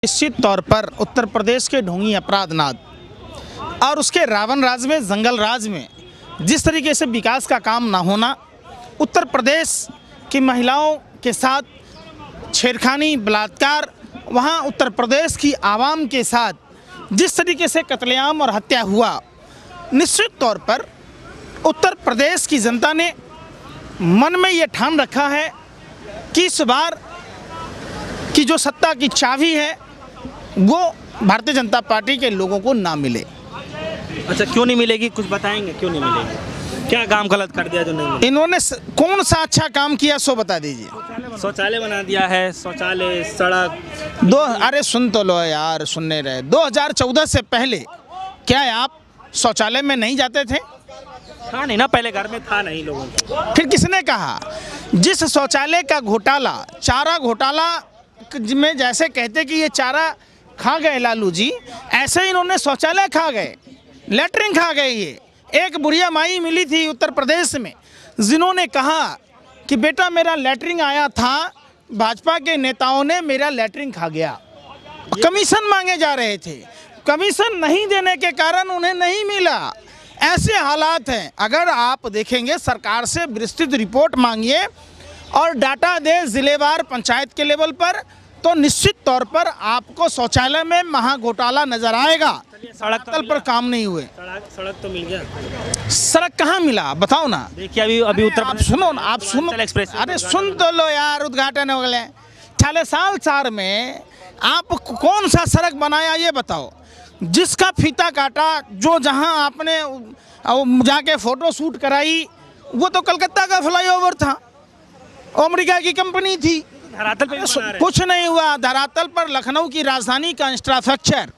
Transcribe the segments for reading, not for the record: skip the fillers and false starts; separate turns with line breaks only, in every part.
निश्चित तौर पर उत्तर प्रदेश के ढोंगी अपराधनाद और उसके रावण राज में, जंगल राज में जिस तरीके से विकास का काम ना होना, उत्तर प्रदेश की महिलाओं के साथ छेड़खानी, बलात्कार, वहाँ उत्तर प्रदेश की आवाम के साथ जिस तरीके से कत्लेआम और हत्या हुआ, निश्चित तौर पर उत्तर प्रदेश की जनता ने मन में ये ठान रखा है कि इस बार की जो सत्ता की चाबी है वो भारतीय जनता पार्टी के लोगों को ना मिले।
अच्छा, क्यों नहीं मिलेगी? कुछ बताएंगे क्यों नहीं मिलेगी? क्या काम गलत कर दिया जो नहीं मिलेगी?
इन्होंने कौन सा अच्छा काम किया सो बता दीजिए।
शौचालय बना दिया है, शौचालय, सड़क।
अरे सुन तो लो यार, सुनने रहे। 2014 से पहले क्या आप शौचालय में नहीं जाते थे?
था नहीं ना, पहले घर में था नहीं लोगों को।
फिर किसने कहा? जिस शौचालय का घोटाला, चारा घोटाला में जैसे कहते कि ये चारा खा गए लालू जी, ऐसे ही इन्होंने शौचालय खा गए, लेटरिन खा गए। ये एक बुढ़िया माई मिली थी उत्तर प्रदेश में, जिन्होंने कहा कि बेटा मेरा लेटरिन आया था, भाजपा के नेताओं ने मेरा लेटरिन खा गया। कमीशन मांगे जा रहे थे, कमीशन नहीं देने के कारण उन्हें नहीं मिला। ऐसे हालात हैं। अगर आप देखेंगे, सरकार से विस्तृत रिपोर्ट मांगिए और डाटा दे जिलेवार, पंचायत के लेवल पर, तो निश्चित तौर पर आपको शौचालय में महा घोटाला नजर आएगा।
सड़क
तल पर काम नहीं हुए।
सड़क तो मिल गया।
सड़क कहाँ मिला बताओ ना।
देखिए अभी उत्तर
आप सुनो ना, आप सुनो। अरे सुन तो लो यार, उद्घाटन हो गए। 4 साल में आप कौन सा सड़क बनाया ये बताओ। जिसका फीता काटा, जो जहां आपने जाके फोटो शूट कराई, वो तो कलकत्ता का फ्लाईओवर था, अमेरिका की कंपनी थी।
धरातल पे
कुछ नहीं हुआ। धरातल पर लखनऊ की राजधानी का इंफ्रास्ट्रक्चर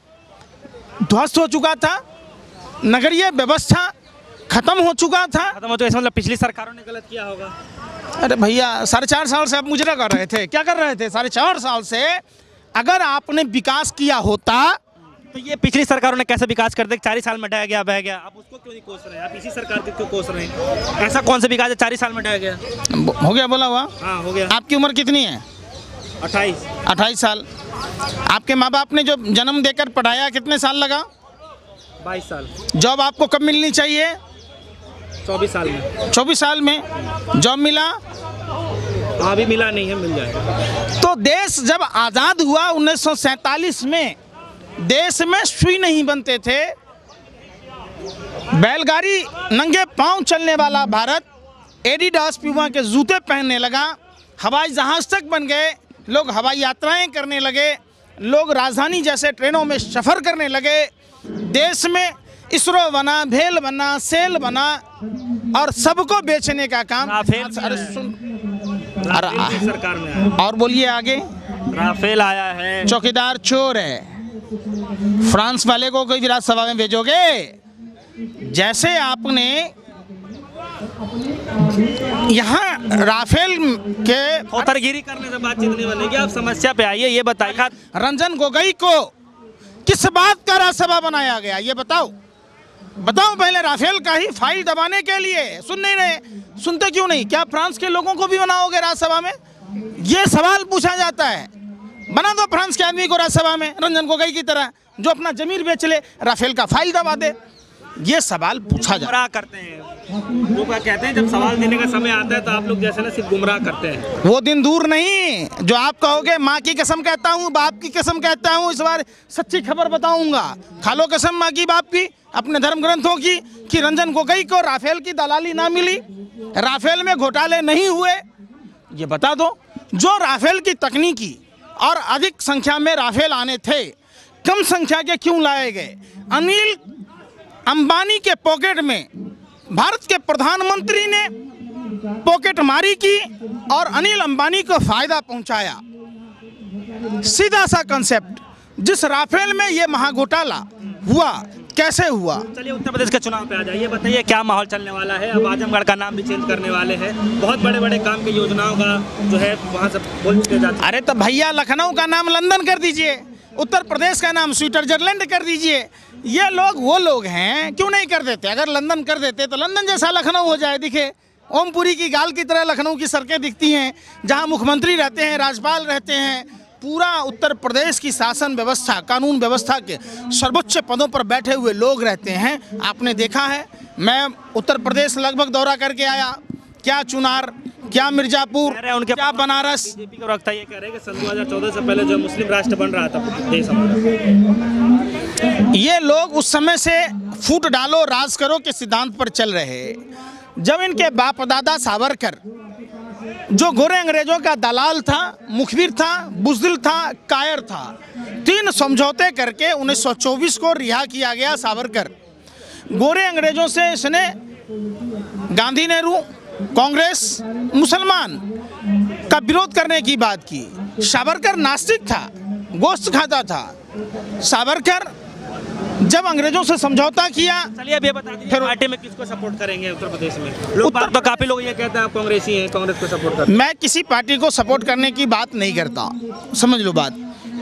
ध्वस्त हो चुका था, नगरीय व्यवस्था खत्म हो चुका था।
खत्म हो तो इसका मतलब पिछली सरकारों ने गलत किया होगा।
अरे भैया, 4.5 साल से आप मुजरा कर रहे थे। क्या कर रहे थे 4.5 साल से? अगर आपने विकास किया होता
तो ये पिछली सरकारों ने कैसे विकास कर दिया? 4 साल में ढह गया, बह गया। आप उसको क्यों नहीं कोस रहे हैं? आप इसी सरकार के क्यों कोस रहे हैं? ऐसा कौन सा विकास है 4 साल में ढह गया?
हो गया, बोला हुआ।
हाँ, हो गया।
आपकी उम्र कितनी है? 28 साल। आपके माँ बाप ने जो जन्म देकर पढ़ाया, कितने साल लगा?
22 साल।
जॉब आपको कब मिलनी चाहिए?
24 साल में।
24 साल में जॉब मिला?
अभी मिला नहीं है, मिल जाएगा।
तो देश जब आज़ाद हुआ 1947 में, देश में सुई नहीं बनते थे। बैलगाड़ी, नंगे पांव चलने वाला भारत एडिडास प्यूमा के जूते पहनने लगा। हवाई जहाज तक बन गए, लोग हवाई यात्राएं करने लगे, लोग राजधानी जैसे ट्रेनों में सफ़र करने लगे। देश में इसरो बना, भेल बना, सेल बना और सबको बेचने का काम।
राफेल सरकार में आया।
और बोलिए आगे।
राफेल आया है।
चौकीदार चोर है। फ्रांस वाले को कोई विधानसभा में भेजोगे? जैसे आपने यहाँ राफेल के
खोतरगिरी करने से बातचीत नहीं बनेगी। आप समस्या पे आइए, ये बताइए।
रंजन गोगोई को किस बात का राज्यसभा बनाया गया ये बताओ। बताओ पहले। राफेल का ही फाइल दबाने के लिए। सुन नहीं रहे? सुनते क्यों नहीं? क्या फ्रांस के लोगों को भी बनाओगे राज्यसभा में? ये सवाल पूछा जाता है। बना दो फ्रांस के आदमी को राज्यसभा में, रंजन गोगोई की तरह, जो अपना जमीन बेच ले, राफेल का फाइल दबा दे। ये सवाल पूछा जाता है।
गुमराह करते हैं लोग। कहते हैं जब सवाल देने का समय आता है तो आप लोग जैसे ना सिर्फ गुमराह करते हैं।
वो दिन दूर नहीं जो आप कहोगे माँ की कसम कहता हूँ, बाप की कसम कहता हूँ, इस बार सच्ची खबर बताऊंगा। खा लो कसम माँ की, बाप की, अपने धर्म ग्रंथों की, कि रंजन गोगोई को राफेल की दलाली ना मिली, राफेल में घोटाले नहीं हुए। ये बता दो। जो राफेल की तकनीकी और अधिक संख्या में राफेल आने थे, कम संख्या के क्यों लाए गए? अनिल अंबानी के पॉकेट में भारत के प्रधानमंत्री ने पॉकेट मारी की और अनिल अंबानी को फायदा पहुंचाया। सीधा सा कंसेप्ट। जिस राफेल में ये महाघोटाला हुआ, कैसे हुआ?
चलिए उत्तर प्रदेश के चुनाव पे आ जाइए। बताइए क्या माहौल चलने वाला है? अब आजमगढ़ का नाम भी चेंज करने वाले हैं। बहुत बड़े बड़े काम की योजनाओं का जो है वहाँ से बोल चुके जाते।
अरे तो भैया, लखनऊ का नाम लंदन कर दीजिए, उत्तर प्रदेश का नाम स्विट्जरलैंड कर दीजिए। ये लोग वो लोग हैं, क्यों नहीं कर देते? अगर लंदन कर देते तो लंदन जैसा लखनऊ हो जाए। दिखे ओमपुरी की गाल की तरह लखनऊ की सड़कें दिखती हैं, जहाँ मुख्यमंत्री रहते हैं, राज्यपाल रहते हैं, पूरा उत्तर प्रदेश की शासन व्यवस्था, कानून व्यवस्था के सर्वोच्च पदों पर बैठे हुए लोग रहते हैं। आपने देखा है, मैं उत्तर प्रदेश लगभग दौरा करके आया, क्या चुनार, क्या मिर्जापुर,
उनके
क्या बनारस।
बीजेपी का वक्ता ये कह रहे हैं कि सन 2014 से पहले जो मुस्लिम राष्ट्र बन रहा था देश हमारा,
ये लोग उस समय से फूट डालो राज करो के सिद्धांत पर चल रहे। जब इनके बाप दादा सावरकर, जो गोरे अंग्रेजों का दलाल था, मुखबिर था, बुज़दिल था, कायर था, 3 समझौते करके 1924 को रिहा किया गया सावरकर। गोरे अंग्रेजों से इसने गांधी, नेहरू, कांग्रेस, मुसलमान का विरोध करने की बात की। सावरकर नास्तिक था, गोश्त खाता था। सावरकर जब अंग्रेजों से समझौता किया,
चलिए अब ये बता दीजिए फिर पार्टी में किसको सपोर्ट करेंगे उत्तर प्रदेश में? लोग तो काफी लोग ये कहते हैं आप कांग्रेसी हैं, कांग्रेस को सपोर्ट करते हैं।
मैं किसी पार्टी को सपोर्ट करने की बात नहीं करता, समझ लो बात।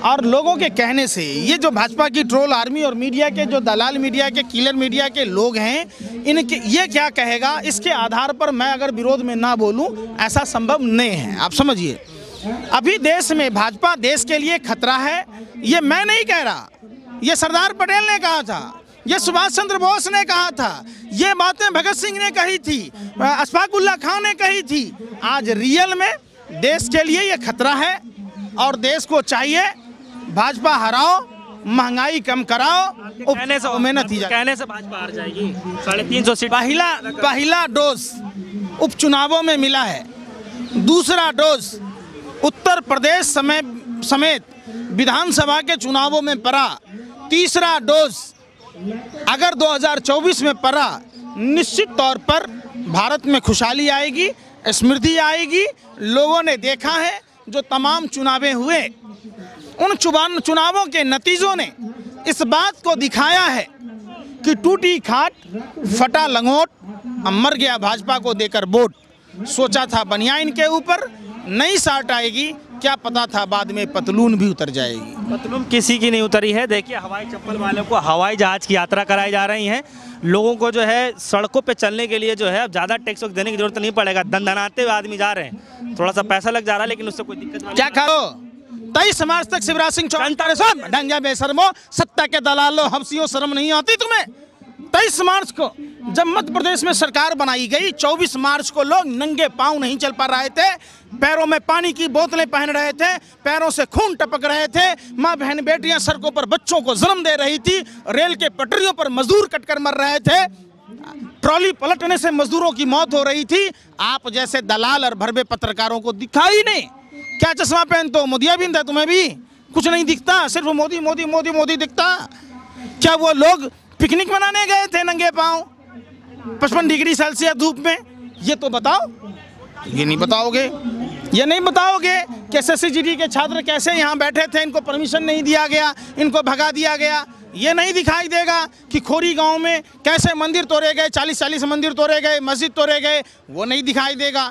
और लोगों के कहने से ये जो भाजपा की ट्रोल आर्मी और मीडिया के जो दलाल मीडिया के, किलर मीडिया के लोग हैं, इनके ये क्या कहेगा, इसके आधार पर मैं अगर विरोध में ना बोलूं, ऐसा संभव नहीं है। आप समझिए, अभी देश में भाजपा देश के लिए खतरा है। ये मैं नहीं कह रहा, ये सरदार पटेल ने कहा था, ये सुभाष चंद्र बोस ने कहा था, ये बातें भगत सिंह ने कही थी, अशफाक उल्लाह खान ने कही थी। आज रियल में देश के लिए ये खतरा है और देश को चाहिए भाजपा हराओ, महंगाई कम कराओ,
कहने से
मेहनत ही
कहने से भाजपा हार जाएगी। 350 सीट
पहला डोज उपचुनावों में मिला है, दूसरा डोज उत्तर प्रदेश समेत विधानसभा के चुनावों में पड़ा, तीसरा डोज अगर 2024 में पड़ा, निश्चित तौर पर भारत में खुशहाली आएगी, समृद्धि आएगी। लोगों ने देखा है जो तमाम चुनावें हुए, उन चुनावों के नतीजों ने इस बात को दिखाया है कि टूटी खाट, फटा लंगोट, मर गया भाजपा को देकर वोट। सोचा था बनिया इनके ऊपर नई साट आएगी, क्या पता था बाद में पतलून भी उतर जाएगी।
पतलून किसी की नहीं उतरी है। देखिए, हवाई चप्पल वालों को हवाई जहाज की यात्रा कराई जा रही है। लोगों को जो है सड़कों पे चलने के लिए जो है अब ज़्यादा टैक्स देने की जरूरत नहीं पड़ेगा। दंदनाते हुए आदमी जा रहे हैं, थोड़ा सा पैसा लग जा रहा है, लेकिन उससे कोई दिक्कत
क्या खाओ। 23 मार्च तक शिवराज सिंह चौहान ढंगा बेशर्मो, सत्ता के दलालो, हफ्सियों, शर्म नहीं आती तुम्हें। 23 मार्च को जब मध्य प्रदेश में सरकार बनाई गई, 24 मार्च को लोग नंगे पांव नहीं चल पा रहे थे, पैरों में पानी की बोतलें पहन रहे थे, पैरों से खून टपक रहे थे, माँ बहन बेटियां सड़कों पर बच्चों को जन्म दे रही थी, रेल के पटरियों पर मजदूर कटकर मर रहे थे, ट्रॉली पलटने से मजदूरों की मौत हो रही थी। आप जैसे दलाल और भरवे पत्रकारों को दिखाई नहीं। क्या चश्मा पहनते हो, मोदिया बिंद है तुम्हें भी? कुछ नहीं दिखता, सिर्फ मोदी मोदी मोदी मोदी दिखता। क्या वो लोग पिकनिक मनाने गए थे नंगे पांव 55 डिग्री सेल्सियस धूप में? ये तो बताओ। ये नहीं बताओगे, ये नहीं बताओगे कि SSCGD के छात्र कैसे यहाँ बैठे थे, इनको परमिशन नहीं दिया गया, इनको भगा दिया गया। ये नहीं दिखाई देगा कि खोरी गांव में कैसे मंदिर तोड़े गए, 40-40 मंदिर तोड़े गए, मस्जिद तोड़े गए, वो नहीं दिखाई देगा।